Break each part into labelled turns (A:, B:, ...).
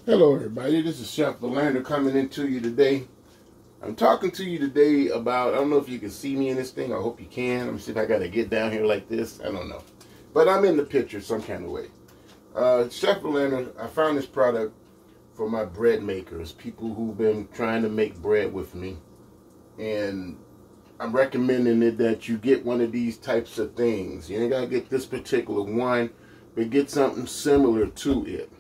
A: Hello everybody, this is Chef Philander coming into you today. I'm talking to you today about, I don't know if you can see me in this thing, I hope you can. Let me see if I gotta get down here like this, I don't know. But I'm in the picture some kind of way. Chef Philander, I found this product for my bread makers, people who've been trying to make bread with me. And I'm recommending it that you get one of these types of things. You ain't gotta get this particular one, but get something similar to it.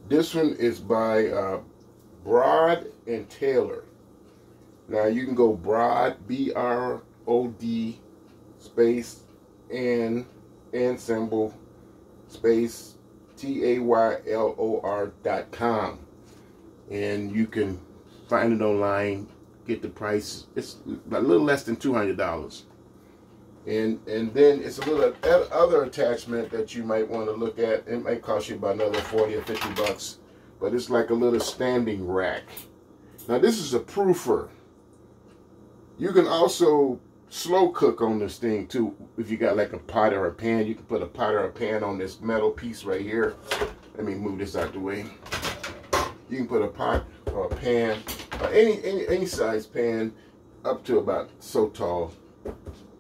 A: This one is by Brod and Taylor. Now you can go Brod, B-R-O-D, space, and symbol, space, Taylor.com. And you can find it online, get the price. It's a little less than $200. And then it's a little other attachment that you might want to look at. It might cost you about another 40 or 50 bucks, but it's like a little standing rack. Now this is a proofer. You can also slow cook on this thing too. If you got like a pot or a pan, you can put a pot or a pan on this metal piece right here. Let me move this out the way. You can put a pot or a pan, or any size pan, up to about so tall.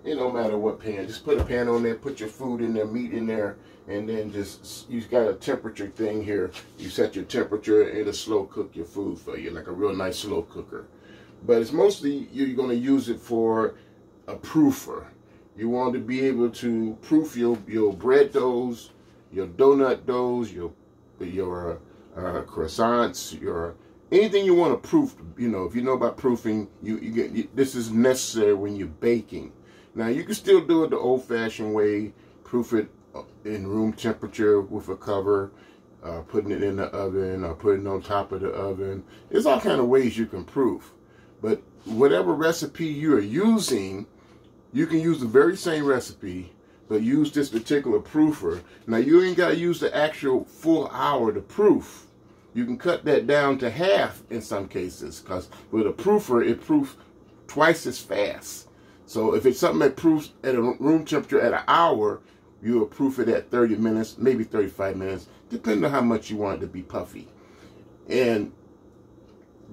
A: It don't matter what pan. Just put a pan on there, put your food in there, meat in there, and then just, you've got a temperature thing here. You set your temperature, and it'll slow cook your food for you, like a real nice slow cooker. But it's mostly, you're going to use it for a proofer. You want to be able to proof your bread doughs, your donut doughs, your croissants, anything you want to proof. You know, if you know about proofing, this is necessary when you're baking. Now, you can still do it the old-fashioned way, proof it in room temperature with a cover, putting it in the oven, or putting it on top of the oven. There's all kind of ways you can proof. But whatever recipe you're using, you can use the very same recipe, but use this particular proofer. Now, you ain't got to use the actual full hour to proof. You can cut that down to half in some cases, because with a proofer, it proofs twice as fast. So if it's something that proofs at a room temperature at an hour, you'll proof it at 30 minutes, maybe 35 minutes, depending on how much you want it to be puffy. And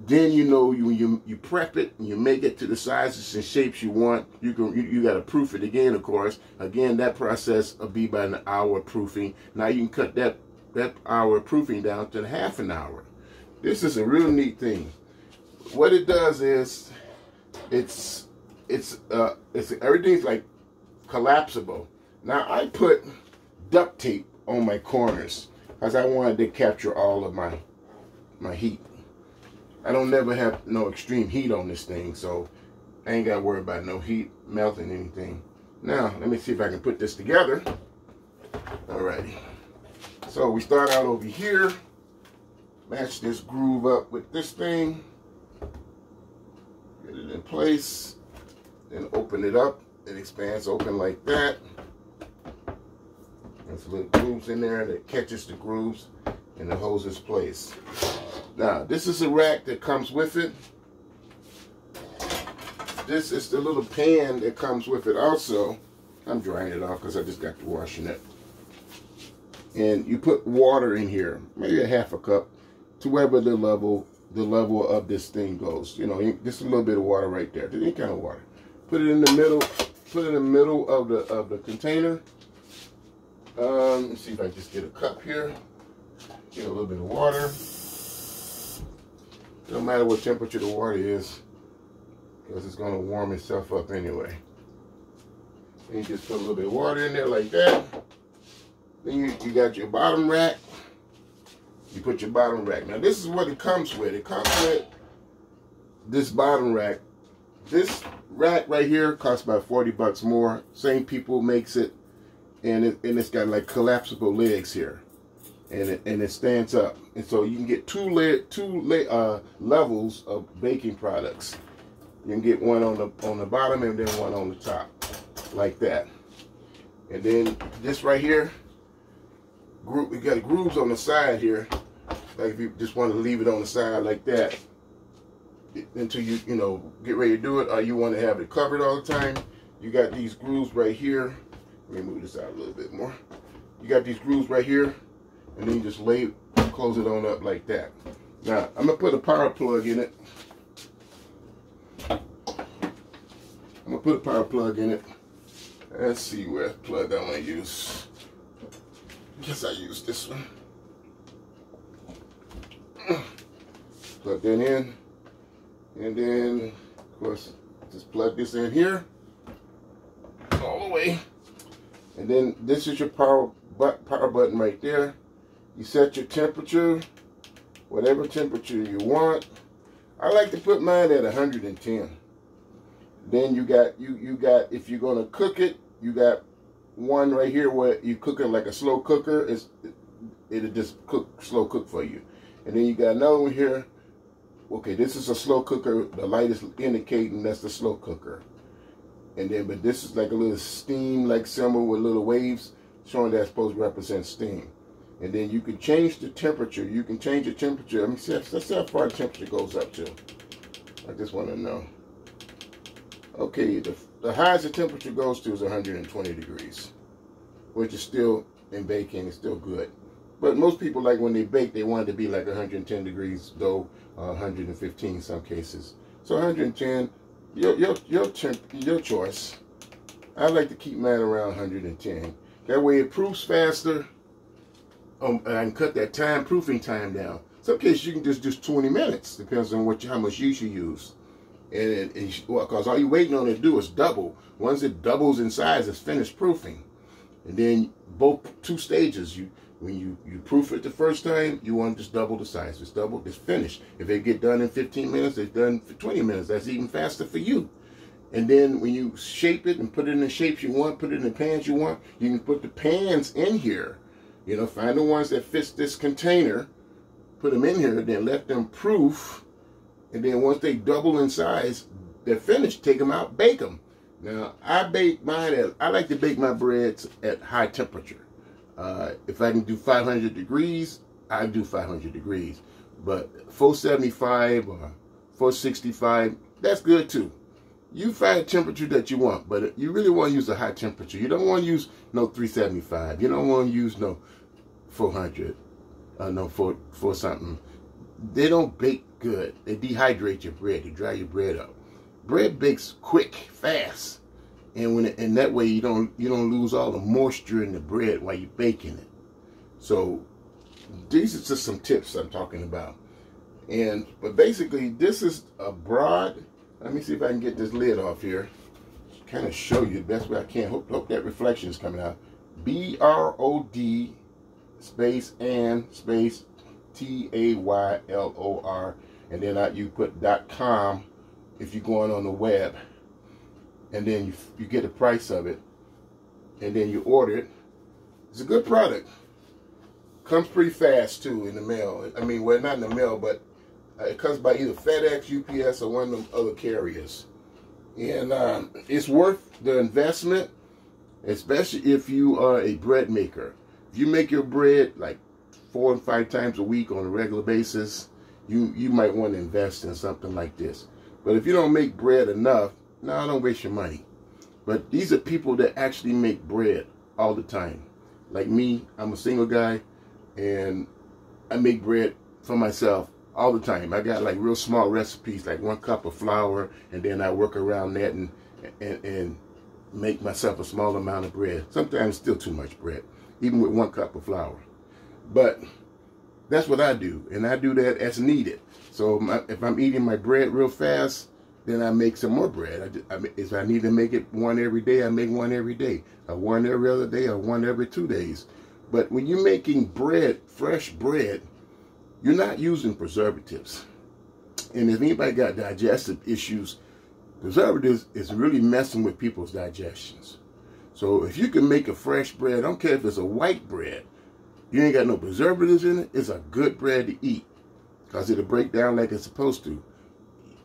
A: then you know, you prep it and you make it to the sizes and shapes you want. You got to proof it again, of course. Again, that process will be about an hour proofing. Now you can cut that hour proofing down to half an hour. This is a real neat thing. What it does is, everything's like collapsible. Now I put duct tape on my corners because I wanted to capture all of my heat. I don't never have no extreme heat on this thing, so I ain't got to worry about no heat melting anything. Now let me see if I can put this together. Alrighty. So we start out over here. Match this groove up with this thing. Get it in place. Then open it up. It expands open like that. There's little grooves in there that catches the grooves and it holds its place. Now, this is a rack that comes with it. This is the little pan that comes with it also. I'm drying it off because I just got to washing it. And you put water in here, maybe a half a cup, to wherever the level of this thing goes. You know, just a little bit of water right there. Any kind of water. Put it in the middle. Put it in the middle of the container. Let's see if I just get a cup here. Get a little bit of water. It don't matter what temperature the water is, because it's going to warm itself up anyway. And you just put a little bit of water in there like that. Then you got your bottom rack. You put your bottom rack. Now this is what it comes with. It comes with this bottom rack. This rack right here costs about 40 bucks more. Same people makes it, and it's got like collapsible legs here, and it stands up, and so you can get two levels of baking products. You can get one on the bottom and then one on the top, like that. And then this right here, we got grooves on the side here. Like if you just want to leave it on the side like that until you get ready to do it, or you want to have it covered all the time, you got these grooves right here. Let me move this out a little bit more. You got these grooves right here, and then you just lay close it on up like that. Now, I'm going to put a power plug in it. Let's see what plug I want to use. I guess I use this one. Plug that in. And then, of course, just plug this in here. All the way. And then this is your power button right there. You set your temperature, whatever temperature you want. I like to put mine at 110. Then you got if you're gonna cook it, you got one right here where you cook it like a slow cooker. It'll just slow cook for you. And then you got another one here. Okay, this is a slow cooker. The light is indicating that's the slow cooker. And then, but this is like a little steam like symbol with little waves showing that's supposed to represent steam. And then you can change the temperature. You can change the temperature. Let me see, let's see how far the temperature goes up to. I just want to know. Okay, the highest the temperature goes to is 120 degrees, which is still, in baking, it's still good. But most people, like when they bake, they want it to be like 110 degrees, though 115 in some cases. So 110, your choice. I like to keep mine around 110. That way it proofs faster. And I can cut that proofing time down. Some cases you can just do 20 minutes, depends on how much yeast you use. And because all you're waiting on it to do is double. Once it doubles in size, it's finished proofing. And then two stages. When you proof it the first time, you want to just double the size. It's finished. If they get done in 15 minutes, it's done for 20 minutes. That's even faster for you. And then when you shape it and put it in the shapes you want, put it in the pans you want, you can put the pans in here. You know, find the ones that fits this container, put them in here, then let them proof. And then once they double in size, they're finished. Take them out, bake them. Now, I like to bake my breads at high temperature. If I can do 500 degrees, I do 500 degrees. But 475 or 465, that's good too. You find a temperature that you want, but you really want to use a high temperature. You don't want to use no 375. You don't want to use no 400, no 4 something. They don't bake good. They dehydrate your bread. They dry your bread up. Bread bakes quick, fast, and that way you don't lose all the moisture in the bread while you're baking it. So these are just some tips I'm talking about. But basically, this is a broad. Let me see if I can get this lid off here. Kind of show you the best way I can. Hope that reflection is coming out. BROD space and space TAYLOR, and then you put .com if you're going on the web, and then you get the price of it, and then you order it. It's a good product. Comes pretty fast too in the mail. I mean, well, not in the mail, but it comes by either FedEx, UPS, or one of them other carriers. And it's worth the investment, especially if you are a bread maker. If you make your bread like 4 and 5 times a week on a regular basis, you might want to invest in something like this. But if you don't make bread enough, no, don't waste your money. But these are people that actually make bread all the time. Like me, I'm a single guy, and I make bread for myself all the time. I got like real small recipes, like 1 cup of flour, and then I work around that and make myself a small amount of bread. Sometimes still too much bread, even with 1 cup of flour. But that's what I do, and I do that as needed. So if I'm eating my bread real fast, then I make some more bread. If I need to make it one every day, I make one every day. Or one every other day, or one every 2 days. But when you're making bread, fresh bread, you're not using preservatives. And if anybody got digestive issues, preservatives is really messing with people's digestions. So if you can make a fresh bread, I don't care if it's a white bread, you ain't got no preservatives in it, it's a good bread to eat, because it'll break down like it's supposed to.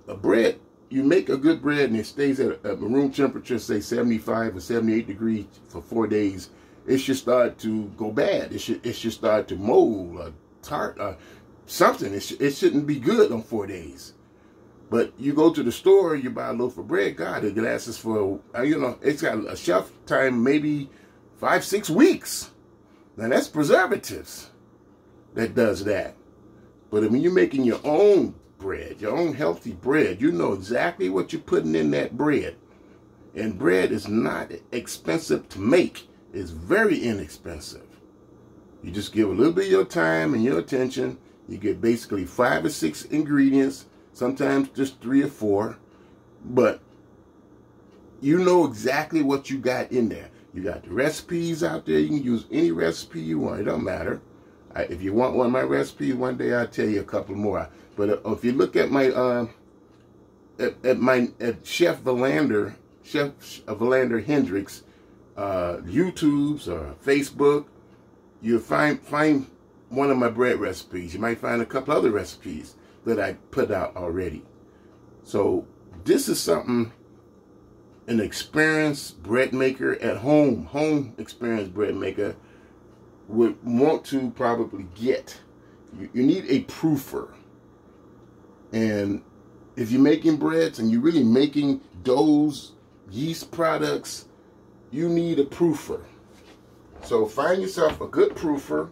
A: A bread, you make a good bread and it stays at a room temperature, say 75 or 78 degrees for 4 days, it should start to go bad. It should start to mold or tart or something. It shouldn't be good on 4 days. But you go to the store, you buy a loaf of bread, God, it lasts for, it's got a shelf time maybe 5-6 weeks. Now that's preservatives. that does that. But when you're making your own bread, your own healthy bread, you know exactly what you're putting in that bread. And bread is not expensive to make. It's very inexpensive. You just give a little bit of your time and your attention. You get basically 5 or 6 ingredients, sometimes just 3 or 4. But you know exactly what you got in there. You got the recipes out there. You can use any recipe you want. It don't matter. If you want one of my recipes, one day I'll tell you a couple more. But if you look at my Chef Valander Hendricks YouTubes or Facebook, you'll find one of my bread recipes. You might find a couple other recipes that I put out already. So this is something an experienced bread maker at home experienced bread maker would want to probably get. You need a proofer. And if you're making breads and you're really making doughs, yeast products, you need a proofer. So find yourself a good proofer.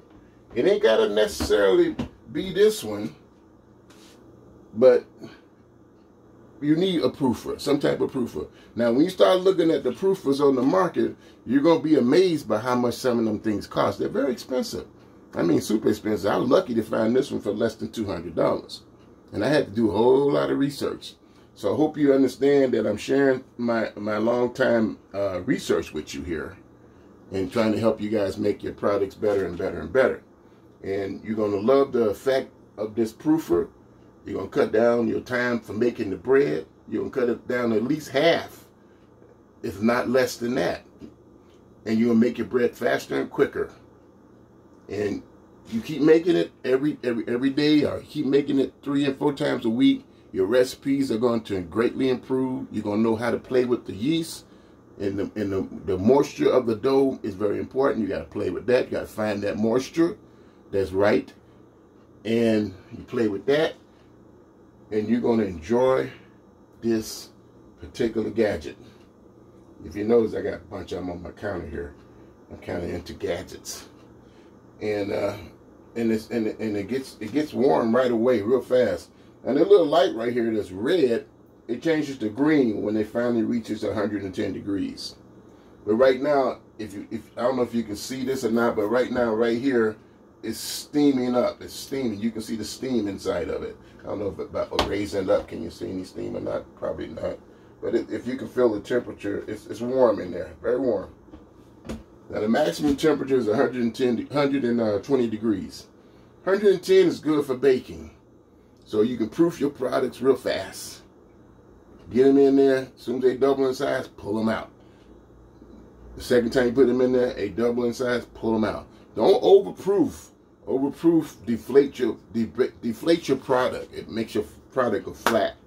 A: It ain't got to necessarily be this one, but you need a proofer, some type of proofer. Now, when you start looking at the proofers on the market, you're going to be amazed by how much some of them things cost. They're very expensive. I mean, super expensive. I was lucky to find this one for less than $200. And I had to do a whole lot of research. So I hope you understand that I'm sharing my long time research with you here and trying to help you guys make your products better and better and better. And you're going to love the effect of this proofer. You're going to cut down your time for making the bread. You're going to cut it down at least half, if not less than that. And you're going to make your bread faster and quicker. And you keep making it every day, or keep making it 3 and 4 times a week. Your recipes are going to greatly improve. You're going to know how to play with the yeast. And the moisture of the dough is very important. You got to play with that. You got to find that moisture that's right. And you play with that. And you're going to enjoy this particular gadget. If you notice, I got a bunch of them on my counter here. I'm kind of into gadgets. And it gets warm right away, real fast. And the little light right here that's red, it changes to green when it finally reaches 110 degrees. But right now, if I don't know if you can see this or not, but right now, right here, it's steaming up. It's steaming. You can see the steam inside of it. I don't know if about raising it up, can you see any steam or not? Probably not. But if you can feel the temperature, it's warm in there, very warm. Now the maximum temperature is 120 degrees. 110 is good for baking. So you can proof your products real fast. Get them in there, as soon as they double in size, pull them out. The second time you put them in there, they double in size, pull them out. Don't overproof. Overproof deflate your product. It makes your product go flat.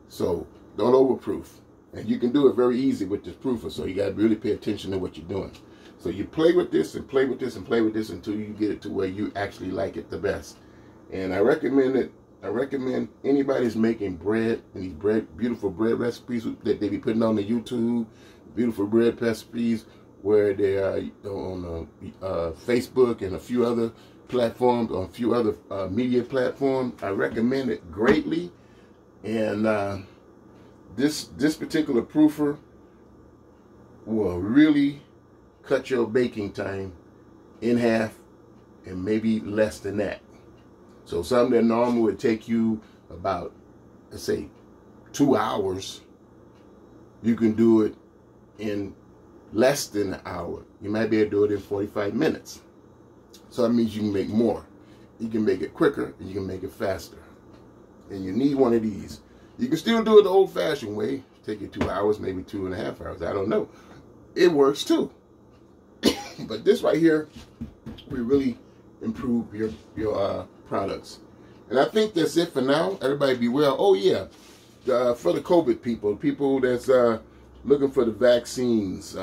A: So don't overproof. And you can do it very easy with this proofer, so you got to really pay attention to what you're doing. So you play with this and play with this and play with this until you get it to where you actually like it the best. And I recommend it. I recommend anybody's making bread and these beautiful bread recipes that they be putting on the YouTube, beautiful bread recipes where they are on Facebook and a few other platforms, or a few other media platforms. I recommend it greatly. And this particular proofer will really cut your baking time in half and maybe less than that. So something that normally would take you about, let's say, 2 hours, you can do it in less than an hour. You might be able to do it in 45 minutes. So that means you can make more. You can make it quicker and you can make it faster. And you need one of these. You can still do it the old-fashioned way. Take you 2 hours, maybe 2.5 hours. I don't know. It works too. But this right here will really improve your products. And I think that's it for now. Everybody be well. Oh yeah, for the COVID people that's looking for the vaccines,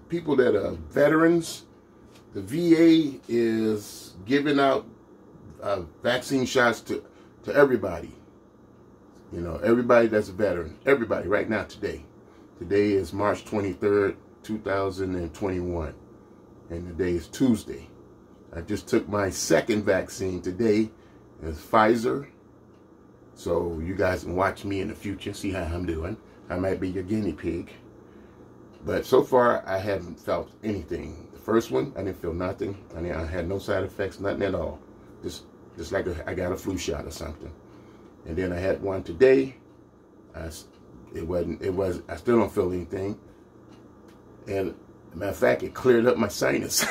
A: people that are veterans, the VA is giving out vaccine shots to everybody. You know, everybody that's a veteran. Everybody right now today. Today is March 23rd, 2021. And today is Tuesday. I just took my second vaccine today. It's Pfizer. So you guys can watch me in the future, see how I'm doing. I might be your guinea pig. But so far, I haven't felt anything. The first one, I didn't feel nothing. I had no side effects, nothing at all. Just like I got a flu shot or something. And then I had one today. I still don't feel anything. And matter of fact, it cleared up my sinus.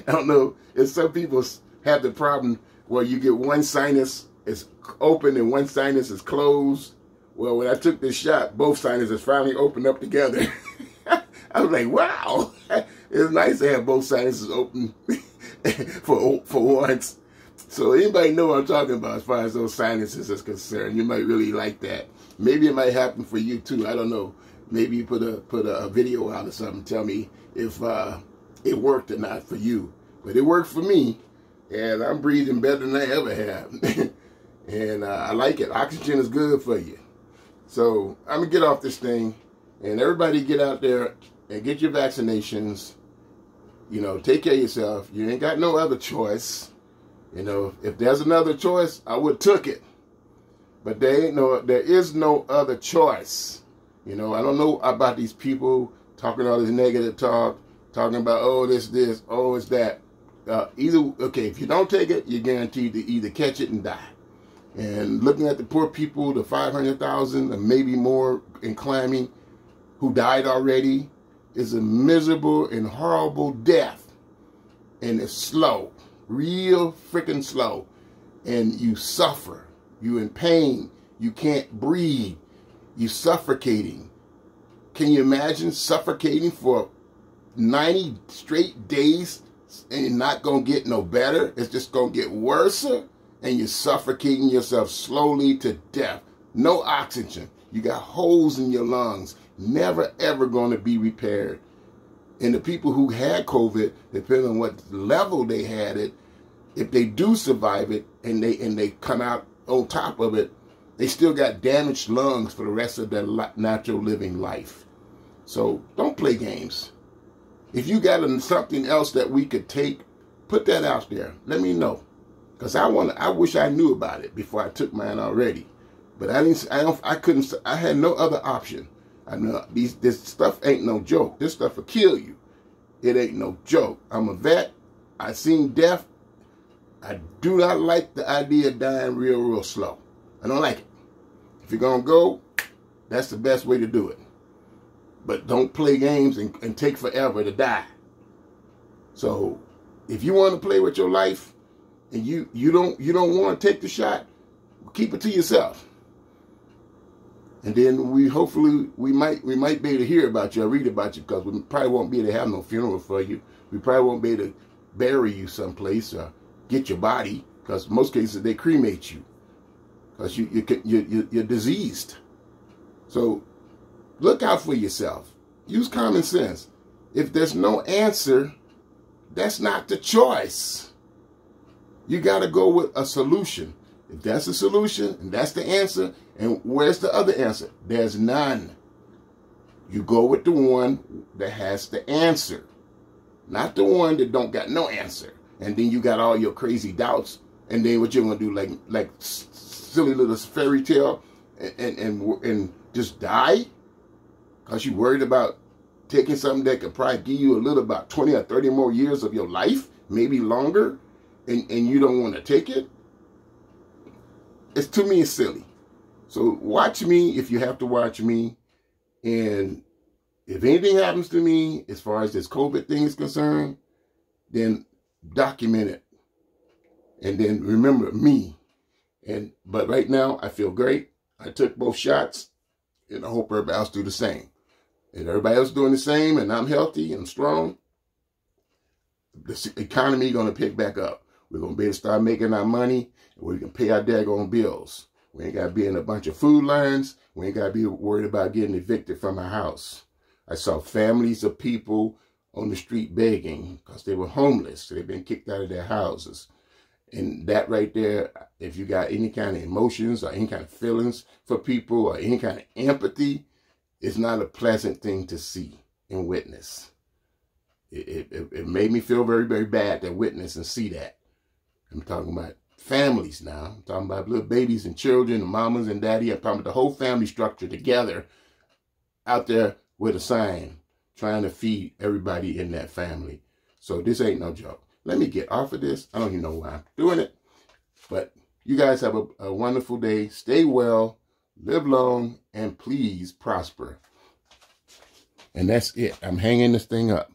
A: I don't know if some people have the problem where you get one sinus is open and one sinus is closed. Well, when I took this shot, both sinuses finally opened up together. I was like, wow, it's nice to have both sinuses open for once. So anybody know what I'm talking about as far as those sinuses is concerned? You might really like that. Maybe it might happen for you too. I don't know. Maybe you put a video out or something. Tell me if it worked or not for you. But it worked for me, and I'm breathing better than I ever have. And I like it. Oxygen is good for you. So I'm going to get off this thing, and everybody get out there and get your vaccinations. You know, take care of yourself. You ain't got no other choice. You know, if there's another choice, I would took it. But there is no other choice. You know, I don't know about these people talking all this negative talk, talking about, oh, this, oh, it's that. Okay, if you don't take it, you're guaranteed to either catch it and die. And looking at the poor people, the 500,000 and maybe more in climbing who died already, is a miserable and horrible death. And it's slow, real freaking slow. And you suffer. You in pain. You can't breathe. You suffocating. Can you imagine suffocating for 90 straight days and you're not going to get no better? It's just going to get worse. And you're suffocating yourself slowly to death. No oxygen. You got holes in your lungs. Never, ever going to be repaired. And the people who had COVID, depending on what level they had it, if they do survive it and they come out on top of it, they still got damaged lungs for the rest of their natural living life. So don't play games. If you got something else that we could take, put that out there. Let me know. Because I wish I knew about it before I took mine already. But I had no other option. I know this stuff ain't no joke. This stuff will kill you. It ain't no joke. I'm a vet. I seen death. I do not like the idea of dying real slow. I don't like it. If you're going to go, that's the best way to do it. But don't play games and take forever to die. So if you want to play with your life and you don't want to take the shot, keep it to yourself. And then we might be able to hear about you or read about you, because we probably won't be able to have no funeral for you. We probably won't be able to bury you someplace or get your body, because in most cases they cremate you because you're diseased. So look out for yourself. Use common sense. If there's no answer, that's not the choice. You got to go with a solution. If that's the solution and that's the answer, and where's the other answer? There's none. You go with the one that has the answer, not the one that don't got no answer. And then you got all your crazy doubts, and then what you're gonna do, like silly little fairy tale, and just die because you worried about taking something that could probably give you a little about 20 or 30 more years of your life, maybe longer, and you don't want to take it. It's, to me, it's silly. So watch me if you have to watch me. And if anything happens to me as far as this COVID thing is concerned, then document it. And then remember me. But right now, I feel great. I took both shots, and I hope everybody else do the same. And everybody else doing the same, and I'm healthy and strong, the economy is going to pick back up. We're going to be able to start making our money, and we can pay our daggone bills. We ain't got to be in a bunch of food lines. We ain't got to be worried about getting evicted from our house. I saw families of people on the street begging because they were homeless. They've been kicked out of their houses. And that right there, if you got any kind of emotions or any kind of feelings for people or any kind of empathy, it's not a pleasant thing to see and witness. It made me feel very, very bad to witness and see that. I'm talking about families now. I'm talking about little babies and children and mamas and daddy. I'm talking about the whole family structure together out there with a sign trying to feed everybody in that family. So this ain't no joke. Let me get off of this. I don't even know why I'm doing it. But you guys have a wonderful day. Stay well, live long, and please prosper. And that's it. I'm hanging this thing up.